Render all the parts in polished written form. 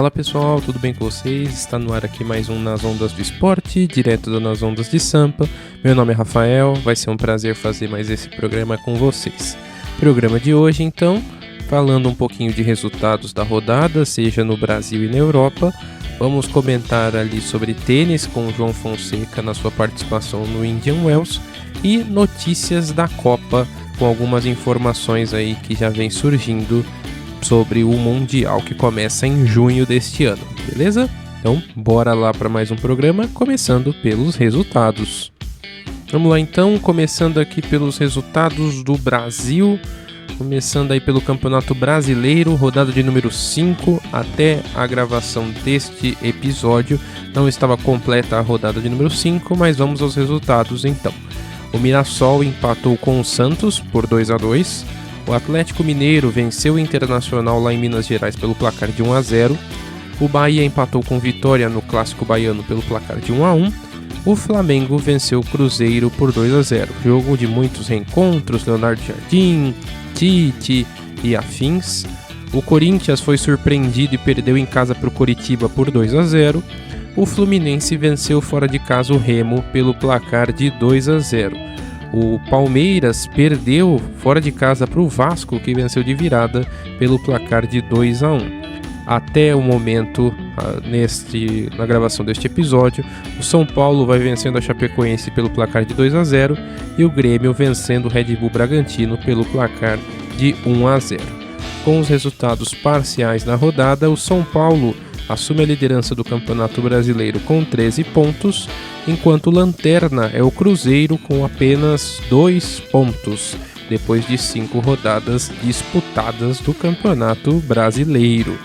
Fala pessoal, tudo bem com vocês? Está no ar aqui mais um Nas Ondas do Esporte, direto do Nas Ondas de Sampa. Meu nome é Rafael, vai ser um prazer fazer mais esse programa com vocês. Programa de hoje então, falando um pouquinho de resultados da rodada, seja no Brasil e na Europa. Vamos comentar ali sobre tênis com o João Fonseca na sua participação no Indian Wells e notícias da Copa com algumas informações aí que já vem surgindo sobre o Mundial que começa em junho deste ano, beleza? Então, bora lá para mais um programa, começando pelos resultados. Vamos lá então, começando aqui pelos resultados do Brasil, começando aí pelo Campeonato Brasileiro, rodada de número 5, até a gravação deste episódio não estava completa a rodada de número 5, mas vamos aos resultados então. O Mirassol empatou com o Santos por 2-2, o Atlético Mineiro venceu o Internacional lá em Minas Gerais pelo placar de 1-0, o Bahia empatou com Vitória no Clássico Baiano pelo placar de 1-1, o Flamengo venceu o Cruzeiro por 2-0, jogo de muitos reencontros, Leonardo Jardim, Tite e afins. O Corinthians foi surpreendido e perdeu em casa para o Coritiba por 2-0, o Fluminense venceu fora de casa o Remo pelo placar de 2-0. O Palmeiras perdeu fora de casa para o Vasco, que venceu de virada pelo placar de 2-1. Até o momento, na gravação deste episódio, o São Paulo vai vencendo a Chapecoense pelo placar de 2-0 e o Grêmio vencendo o Red Bull Bragantino pelo placar de 1-0. Com os resultados parciais na rodada, o São Paulo assume a liderança do Campeonato Brasileiro com 13 pontos, enquanto o lanterna é o Cruzeiro com apenas 2 pontos, depois de 5 rodadas disputadas do Campeonato Brasileiro.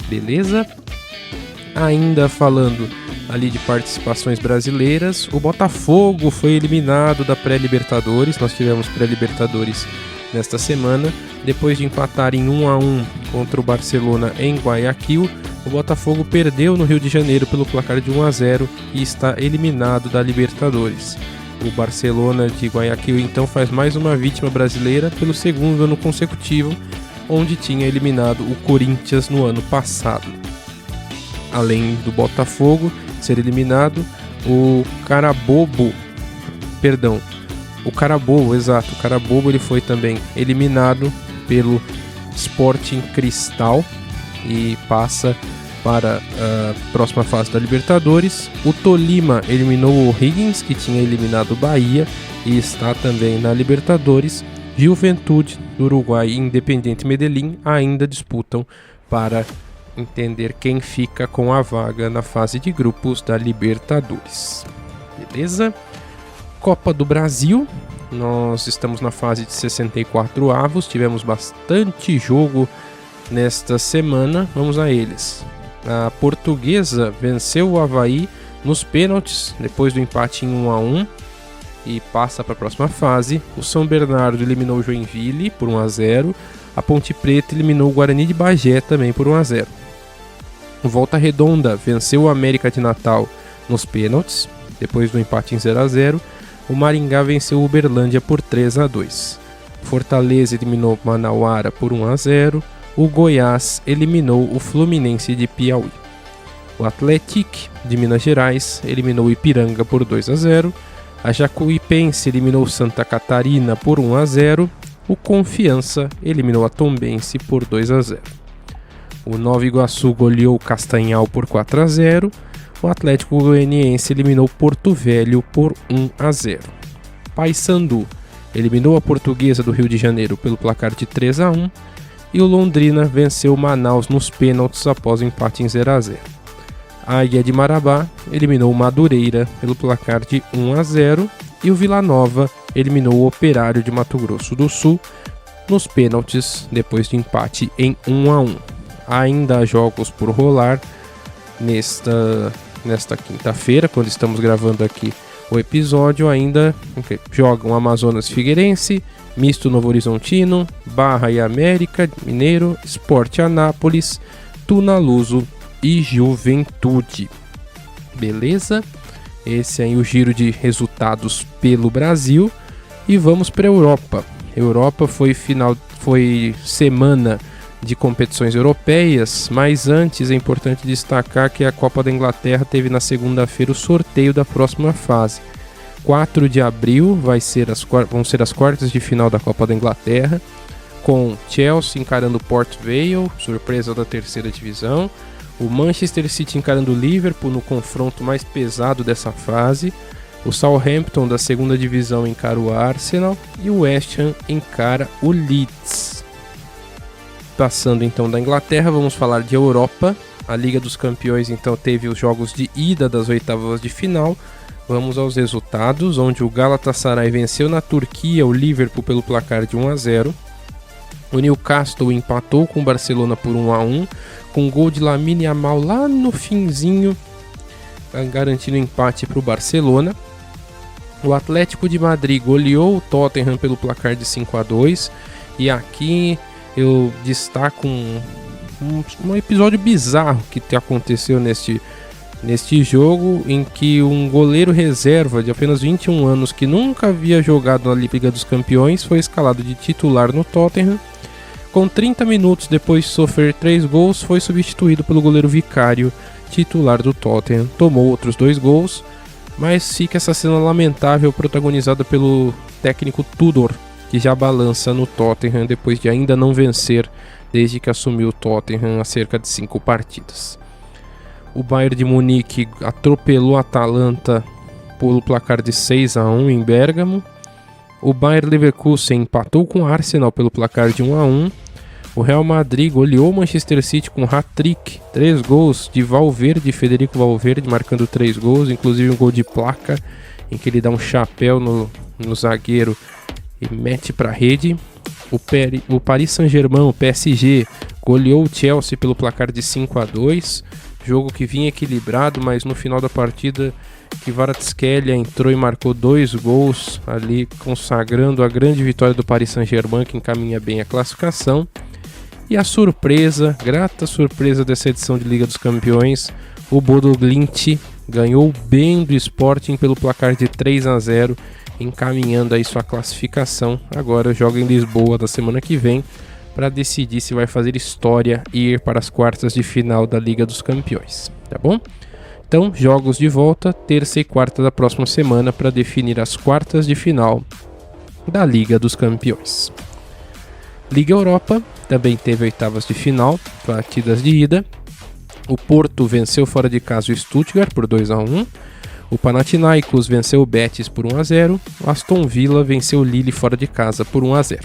Beleza? Ainda falando ali de participações brasileiras, o Botafogo foi eliminado da pré-Libertadores. Nós tivemos pré-Libertadores nesta semana, depois de empatar em 1-1 contra o Barcelona em Guayaquil. O Botafogo perdeu no Rio de Janeiro pelo placar de 1-0 e está eliminado da Libertadores. O Barcelona de Guayaquil então faz mais uma vítima brasileira pelo segundo ano consecutivo, onde tinha eliminado o Corinthians no ano passado. Além do Botafogo ser eliminado, o Carabobo ele foi também eliminado pelo Sporting Cristal e passa para a próxima fase da Libertadores. O Tolima eliminou o O'Higgins, que tinha eliminado o Bahia e está também na Libertadores. Juventude do Uruguai e Independiente Medellín ainda disputam para entender quem fica com a vaga na fase de grupos da Libertadores. Beleza? Copa do Brasil, nós estamos na fase de 64 avos, tivemos bastante jogo nesta semana, vamos a eles. A Portuguesa venceu o Avaí nos pênaltis, depois do empate em 1-1 e passa para a próxima fase. O São Bernardo eliminou o Joinville por 1-0, a Ponte Preta eliminou o Guarani de Bagé também por 1-0. O Volta Redonda venceu o América de Natal nos pênaltis, depois do empate em 0-0. O Maringá venceu o Uberlândia por 3-2. Fortaleza eliminou o Manauara por 1-0. O Goiás eliminou o Fluminense de Piauí. O Atlético de Minas Gerais eliminou o Ipiranga por 2-0. A Jacuipense eliminou o Santa Catarina por 1-0. O Confiança eliminou a Tombense por 2-0. O Nova Iguaçu goleou o Castanhal por 4-0. O Atlético Goianiense eliminou Porto Velho por 1-0. Paysandu eliminou a Portuguesa do Rio de Janeiro pelo placar de 3-1. E o Londrina venceu o Manaus nos pênaltis após o empate em 0-0. A Águia de Marabá eliminou o Madureira pelo placar de 1-0 e o Vila Nova eliminou o Operário de Mato Grosso do Sul nos pênaltis depois de empate em 1-1. Ainda há jogos por rolar nesta quinta-feira, quando estamos gravando aqui o episódio. Ainda jogam Amazonas Figueirense, Misto Novo Horizontino, Barra e América Mineiro, Sport Anápolis, Tuna Luso e Juventude. Beleza? Esse aí é o giro de resultados pelo Brasil. E vamos para a Europa. Europa foi semana de competições europeias, mas antes é importante destacar que a Copa da Inglaterra teve na segunda-feira o sorteio da próxima fase. 4 de abril vão ser as quartas de final da Copa da Inglaterra, com Chelsea encarando Port Vale, surpresa da terceira divisão, o Manchester City encarando o Liverpool no confronto mais pesado dessa fase, o Southampton da segunda divisão encara o Arsenal e o West Ham encara o Leeds. Passando então da Inglaterra, vamos falar de Europa. A Liga dos Campeões então teve os jogos de ida das oitavas de final. Vamos aos resultados, onde o Galatasaray venceu na Turquia o Liverpool pelo placar de 1-0. O Newcastle empatou com o Barcelona por 1-1, com um gol de Lamine Yamal lá no finzinho, garantindo empate para o Barcelona. O Atlético de Madrid goleou o Tottenham pelo placar de 5-2, e aqui eu destaco um episódio bizarro que aconteceu neste jogo, em que um goleiro reserva de apenas 21 anos, que nunca havia jogado na Liga dos Campeões, foi escalado de titular no Tottenham. Com 30 minutos depois de sofrer 3 gols, foi substituído pelo goleiro Vicário, titular do Tottenham. Tomou outros 2 gols, mas fica essa cena lamentável protagonizada pelo técnico Tudor, que já balança no Tottenham depois de ainda não vencer desde que assumiu o Tottenham há cerca de 5 partidas. O Bayern de Munique atropelou a Atalanta pelo placar de 6-1 em Bérgamo. O Bayer Leverkusen empatou com o Arsenal pelo placar de 1-1. O Real Madrid goleou o Manchester City com hat-trick, 3 gols de Federico Valverde marcando 3 gols, inclusive um gol de placa em que ele dá um chapéu no zagueiro e mete para a rede. O Paris Saint-Germain, o PSG, goleou o Chelsea pelo placar de 5-2, jogo que vinha equilibrado, mas no final da partida Kvaratskhelia entrou e marcou 2 gols, ali consagrando a grande vitória do Paris Saint-Germain, que encaminha bem a classificação. E a surpresa, grata surpresa dessa edição de Liga dos Campeões, o Bodo Glimt ganhou bem do Sporting pelo placar de 3-0, encaminhando aí sua classificação. Agora joga em Lisboa da semana que vem para decidir se vai fazer história e ir para as quartas de final da Liga dos Campeões, tá bom? Então, jogos de volta, terça e quarta da próxima semana para definir as quartas de final da Liga dos Campeões. Liga Europa também teve oitavas de final, partidas de ida. O Porto venceu fora de casa o Stuttgart por 2-1. O Panathinaikos venceu o Betis por 1-0. O Aston Villa venceu o Lille fora de casa por 1-0.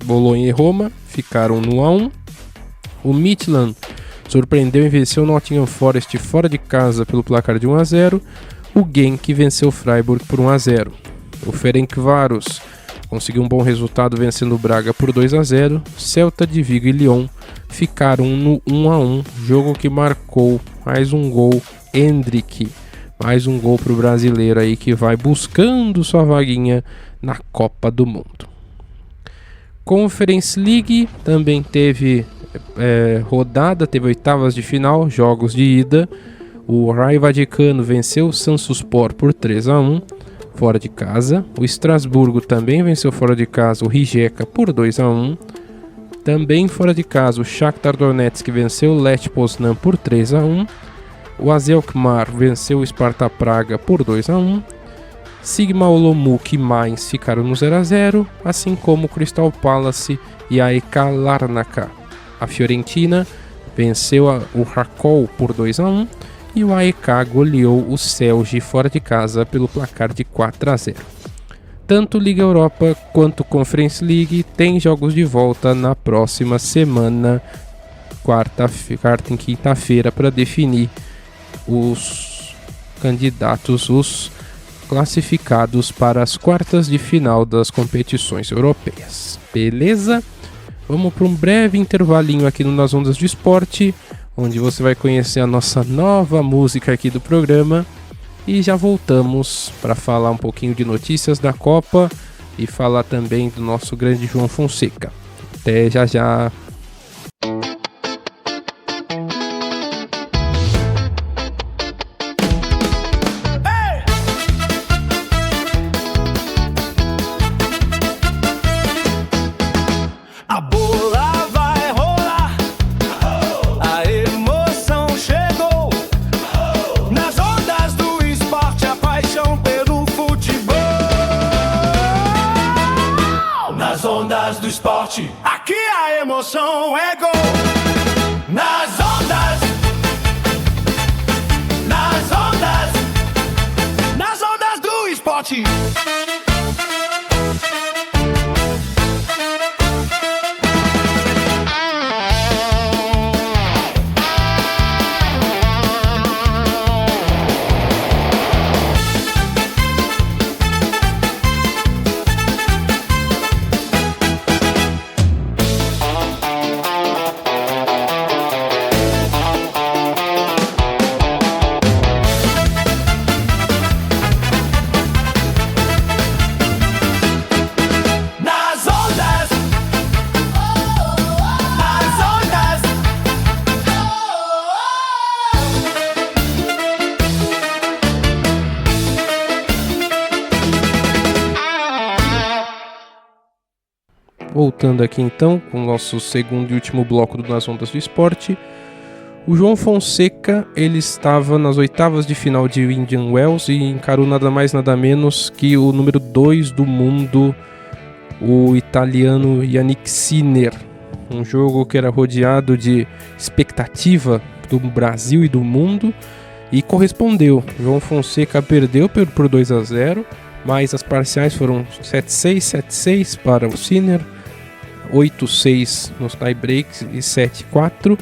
Bolonha e Roma ficaram no 1-1. O Midtjylland surpreendeu e venceu o Nottingham Forest fora de casa pelo placar de 1-0. O Genk venceu o Freiburg por 1-0. O Ferencváros conseguiu um bom resultado vencendo o Braga por 2-0. Celta de Vigo e Lyon ficaram no 1-1, jogo que marcou mais um gol, Endrick. Mais um gol para o brasileiro aí que vai buscando sua vaguinha na Copa do Mundo. Conference League também teve rodada, teve oitavas de final, jogos de ida. O Raio Vallecano venceu o Samsunspor por 3-1 fora de casa. O Estrasburgo também venceu fora de casa o Rijeka por 2-1. Também fora de casa o Shakhtar Donetsk venceu o Lech Poznan por 3-1. O AZ Alkmaar venceu o Sparta Praga por 2-1. Sigma Olomouc e Mainz ficaram no 0-0, assim como o Crystal Palace e a AEK Larnaca. A Fiorentina venceu o Rakol por 2-1 e o AEK goleou o Celje fora de casa pelo placar de 4-0. Tanto Liga Europa quanto Conference League tem jogos de volta na próxima semana, quarta e quinta-feira, para definir os candidatos, os classificados para as quartas de final das competições europeias. Beleza? Vamos para um breve intervalinho aqui no Nas Ondas do Esporte, onde você vai conhecer a nossa nova música aqui do programa. E já voltamos para falar um pouquinho de notícias da Copa e falar também do nosso grande João Fonseca. Até já já! A bola vai rolar, esporte, aqui a emoção é gol. Nas ondas, nas ondas, nas ondas do esporte. Voltando aqui então com o nosso segundo e último bloco do Nas Ondas do Esporte, o João Fonseca ele estava nas oitavas de final de Indian Wells e encarou nada mais nada menos que o número 2 do mundo, o italiano Jannik Sinner. Um jogo que era rodeado de expectativa do Brasil e do mundo e correspondeu. João Fonseca perdeu por 2-0, mas as parciais foram 7-6, 7-6 para o Sinner, 8-6 nos tie-breaks e 7-4,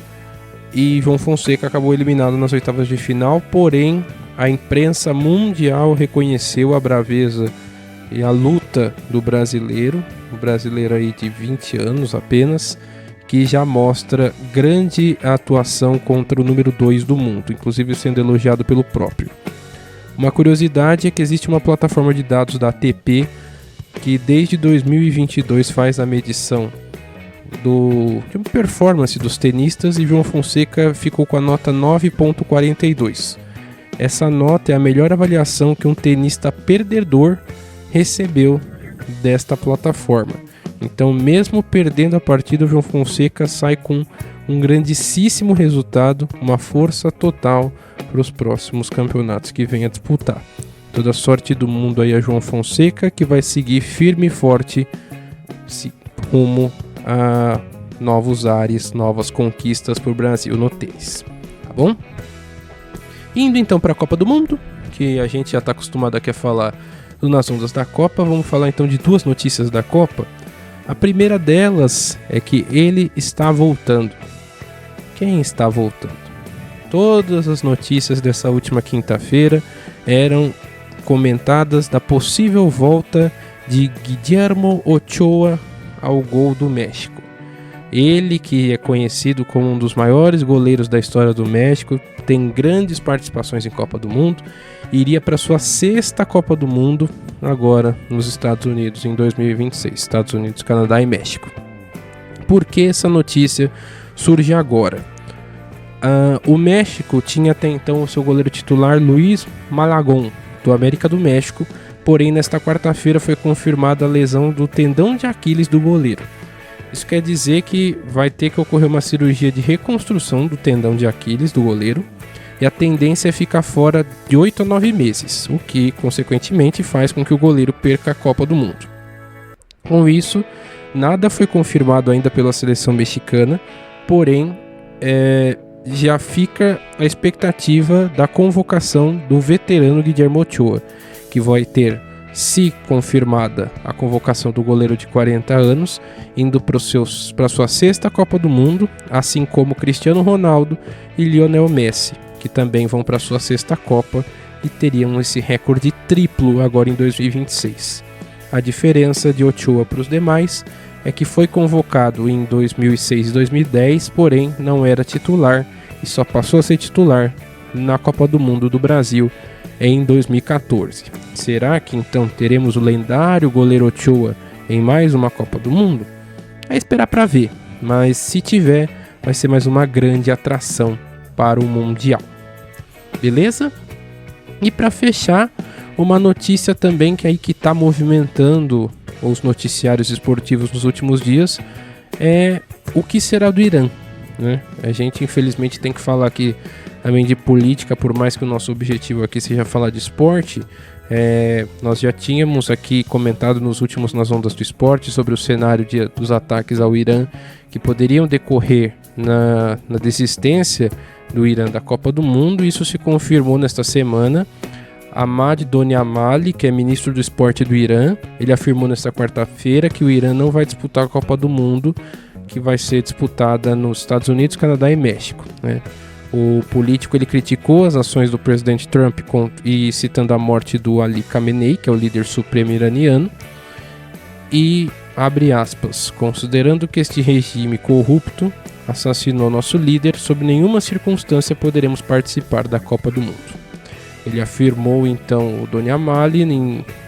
e João Fonseca acabou eliminado nas oitavas de final, porém a imprensa mundial reconheceu a braveza e a luta do brasileiro, o brasileiro aí de 20 anos apenas, que já mostra grande atuação contra o número 2 do mundo, inclusive sendo elogiado pelo próprio. Uma curiosidade é que existe uma plataforma de dados da ATP que desde 2022 faz a medição de uma performance dos tenistas e João Fonseca ficou com a nota 9.42. Essa nota é a melhor avaliação que um tenista perdedor recebeu desta plataforma. Então, mesmo perdendo a partida, o João Fonseca sai com um grandíssimo resultado, uma força total para os próximos campeonatos que vem a disputar. Toda a sorte do mundo aí a João Fonseca, que vai seguir firme e forte rumo a novos ares, novas conquistas para o Brasil no tênis. Tá bom? Indo então para a Copa do Mundo, que a gente já está acostumado aqui a falar nas ondas da Copa, vamos falar então de duas notícias da Copa. A primeira delas é que ele está voltando. Quem está voltando? Todas as notícias dessa última quinta-feira eram comentadas da possível volta de Guillermo Ochoa ao gol do México. Ele, que é conhecido como um dos maiores goleiros da história do México, tem grandes participações em Copa do Mundo, iria para sua sexta Copa do Mundo agora nos Estados Unidos em 2026, Estados Unidos, Canadá e México. Por que essa notícia surge agora? O México tinha até então o seu goleiro titular Luis Malagón, do América do México, porém nesta quarta-feira foi confirmada a lesão do tendão de Aquiles do goleiro. Isso quer dizer que vai ter que ocorrer uma cirurgia de reconstrução do tendão de Aquiles do goleiro e a tendência é ficar fora de 8 a 9 meses, o que consequentemente faz com que o goleiro perca a Copa do Mundo. Com isso, nada foi confirmado ainda pela seleção mexicana, porém já fica a expectativa da convocação do veterano Guillermo Ochoa, que vai ter, se confirmada a convocação do goleiro de 40 anos, indo para sua sexta Copa do Mundo, assim como Cristiano Ronaldo e Lionel Messi, que também vão para sua sexta Copa e teriam esse recorde triplo agora em 2026. A diferença de Ochoa para os demais é que foi convocado em 2006 e 2010, porém não era titular e só passou a ser titular na Copa do Mundo do Brasil em 2014. Será que então teremos o lendário goleiro Ochoa em mais uma Copa do Mundo? É esperar para ver, mas se tiver, vai ser mais uma grande atração para o Mundial. Beleza? E para fechar, uma notícia também que está movimentando os noticiários esportivos nos últimos dias é o que será do Irã, né? A gente infelizmente tem que falar que também de política, por mais que o nosso objetivo aqui seja falar de esporte. Nós já tínhamos aqui comentado nos últimos Nas Ondas do Esporte sobre o cenário dos ataques ao Irã que poderiam decorrer na desistência do Irã da Copa do Mundo. Isso se confirmou nesta semana. Ahmad Doniamali, que é ministro do esporte do Irã, ele afirmou nesta quarta-feira que o Irã não vai disputar a Copa do Mundo, que vai ser disputada nos Estados Unidos, Canadá e México, né? O político ele criticou as ações do presidente Trump e citando a morte do Ali Khamenei, que é o líder supremo iraniano, e abre aspas, considerando que este regime corrupto assassinou nosso líder, sob nenhuma circunstância poderemos participar da Copa do Mundo. Ele afirmou então o Doniamali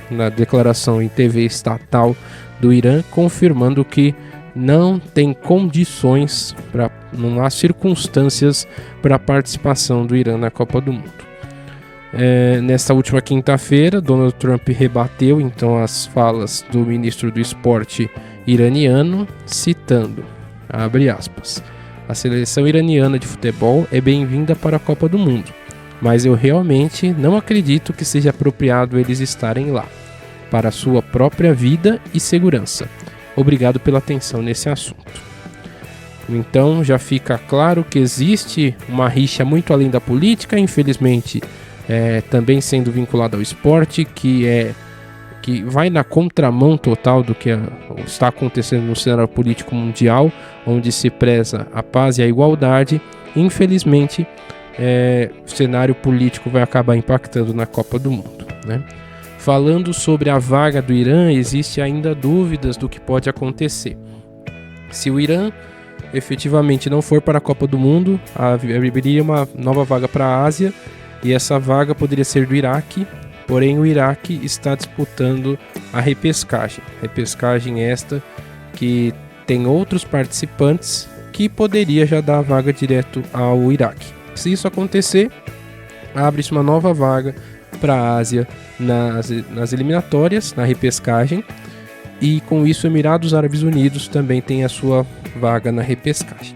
na declaração em TV estatal do Irã, confirmando que não tem condições, não há circunstâncias para a participação do Irã na Copa do Mundo. Nesta última quinta-feira, Donald Trump rebateu então as falas do ministro do esporte iraniano, citando, abre aspas, a seleção iraniana de futebol é bem-vinda para a Copa do Mundo, mas eu realmente não acredito que seja apropriado eles estarem lá, para sua própria vida e segurança. Obrigado pela atenção nesse assunto. Então já fica claro que existe uma rixa muito além da política, infelizmente também sendo vinculada ao esporte, que vai na contramão total do que está acontecendo no cenário político mundial, onde se preza a paz e a igualdade. Infelizmente, o cenário político vai acabar impactando na Copa do Mundo, né? Falando sobre a vaga do Irã, existe ainda dúvidas do que pode acontecer. Se o Irã efetivamente não for para a Copa do Mundo, abriria uma nova vaga para a Ásia, e essa vaga poderia ser do Iraque, porém o Iraque está disputando a repescagem. Repescagem esta que tem outros participantes que poderia já dar a vaga direto ao Iraque. Se isso acontecer, abre-se uma nova vaga para a Ásia nas eliminatórias, na repescagem, e com isso Emirados Árabes Unidos também tem a sua vaga na repescagem.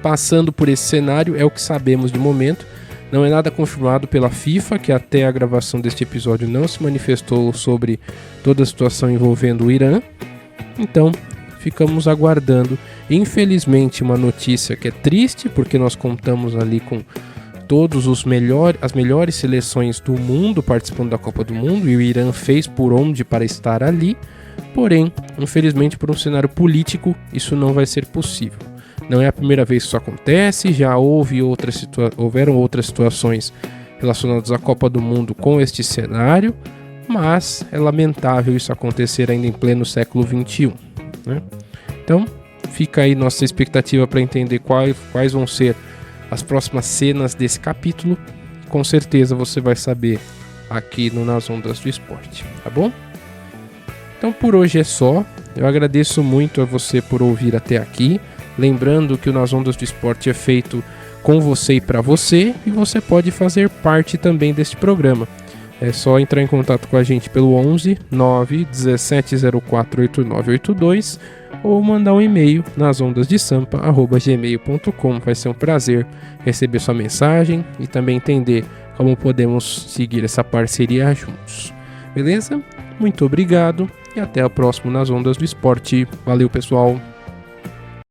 Passando por esse cenário, é o que sabemos de momento, não é nada confirmado pela FIFA, que até a gravação deste episódio não se manifestou sobre toda a situação envolvendo o Irã, então ficamos aguardando. Infelizmente, uma notícia que é triste, porque nós contamos ali com todos as melhores seleções do mundo participando da Copa do Mundo, e o Irã fez por onde para estar ali, porém, infelizmente, por um cenário político, isso não vai ser possível. Não é a primeira vez que isso acontece, já houveram outras situações relacionadas à Copa do Mundo com este cenário, mas é lamentável isso acontecer ainda em pleno século XXI, né? Então, fica aí nossa expectativa para entender quais vão ser as próximas cenas desse capítulo. Com certeza você vai saber aqui no Nas Ondas do Esporte, tá bom? Então por hoje é só. Eu agradeço muito a você por ouvir até aqui. Lembrando que o Nas Ondas do Esporte é feito com você e para você, e você pode fazer parte também deste programa. É só entrar em contato com a gente pelo 11 9 17 04 8982 ou mandar um e-mail nasondasdesampa@gmail.com. Vai ser um prazer receber sua mensagem e também entender como podemos seguir essa parceria juntos. Beleza? Muito obrigado e até o próximo Nas Ondas do Esporte. Valeu, pessoal!